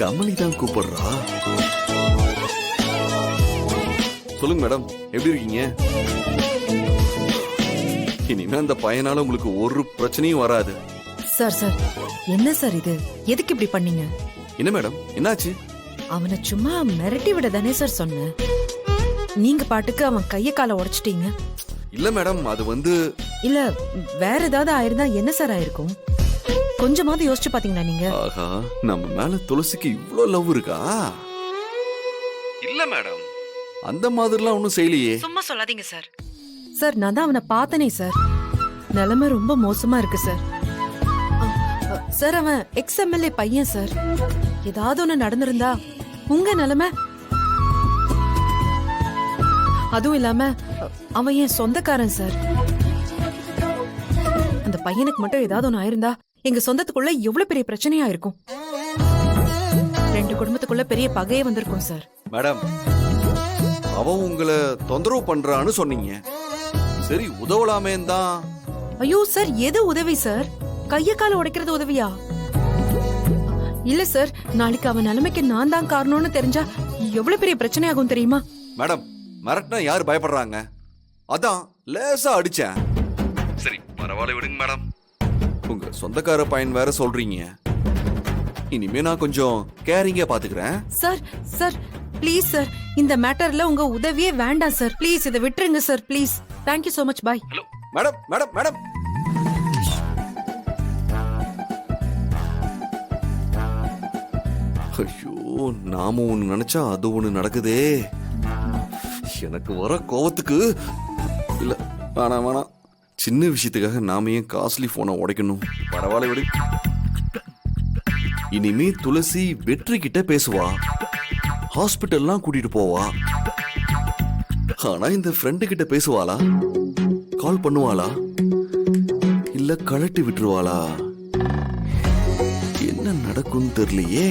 கமலி தான் கூப்பிடுறா. சொல்லுங்க மேடம், எப்படி இருக்கீங்க? இனிமே அந்த பையனால உங்களுக்கு ஒரு பிரச்சனையும் வராது. சார் சார், என்ன சார் இது? எதுக்கு இப்படி பண்ணீங்க? என்ன மேடம், என்னாச்சு? அவனை சும்மா மிரட்டி விட தானே சார் சொன்னேன். நீங்க பாட்டுக்கு அவன் கைய காலை உடைச்சிட்டீங்க. இல்ல மேடம், அது வந்து இல்ல வேற ஏதாவது ஆயிருந்தா என்ன சார் ஆயிருக்கும்? கொஞ்சமாவது யோசிச்சு பாத்தீங்களா நீங்க? ஆஹா, நம்ம மேல துளசிக்கு இவ்ளோ லவ் இருக்கா? இல்ல மேடம், அந்த மாதிரிலாம் ஒண்ணும் செய்யலையே. சும்மா சொல்லாதீங்க சார். சார், நான் தான் அவனை பார்த்தனே சார். நிலைமை ரொம்ப மோசமா இருக்கு சார். சார், அவன் எக்ஸ்எம்எல்ஏ பையன் சார். ஏதாவது ஒண்ணு நடந்திருந்தா உங்க நிலைமை. அதுவும் இல்லாம அவன் என் சொந்தக்காரன் சார். அந்த பையனுக்கு மட்டும் ஏதாவது ஒண்ணு ஆயிருந்தா எங்க சொந்தத்துக்குள்ள எவ்வளவு பெரிய பிரச்சனையா இருக்கும். ரெண்டு குடும்பத்துக்குள்ள பெரிய பகையே வந்திருக்கும் சார். மேடம், அவன் உங்களை தொந்தரவு பண்றான்னு சொன்னீங்க. சரி, உதவலாமே தான். ஐயோ சார், எது உதவி சார்? கைய கால உடைக்கிறது உதவியா? இல்ல சார், நாளைக்கு அவன் நிலைமைக்கு நான் தான் காரணம்னு தெரிஞ்சா எவ்வளவு பெரிய பிரச்சனை ஆகும் தெரியுமா? மேடம், மிரட்டினா யாரு பயப்படுறாங்க? அதான் லேசா அடிச்சேன். சரி, பரவாயில்ல விடுங்க மேடம். உங்க சொந்தக்கார பையன் வேற சொல்றீங்க. இனிமே நான் கொஞ்சம் கேரிங்கா பாத்துக்கிறேன். சார் சார், ப்ளீஸ் சார், இந்த மேட்டர்ல உங்க உதவியே வேண்டாம் சார். ப்ளீஸ் இதை விட்டுருங்க sir, please. Thank you so much, bye. Hello madam, madam, madam. ஐயோ, நாம ஒண்ணு நினைச்சா அது ஒண்ணு நடக்குதே. எனக்கு வர கோவத்துக்கு இல்ல, வேணாம் வேணாம். சின்ன விஷயத்துக்காக நாம ஏன் காஸ்ட்லி போனை உடைக்கணும்? பரவாயில்ல விடு. இனிமே துளசி வெற்றி கிட்ட பேசுவா, ஹாஸ்பிட்டல்லாம் கூட்டிட்டு போவா. ஆனா இந்த ஃப்ரெண்டு கிட்ட பேசுவாளா? கால் பண்ணுவாளா? இல்ல கழட்டி விட்டுருவாளா? என்ன நடக்கும் தெரியலையே.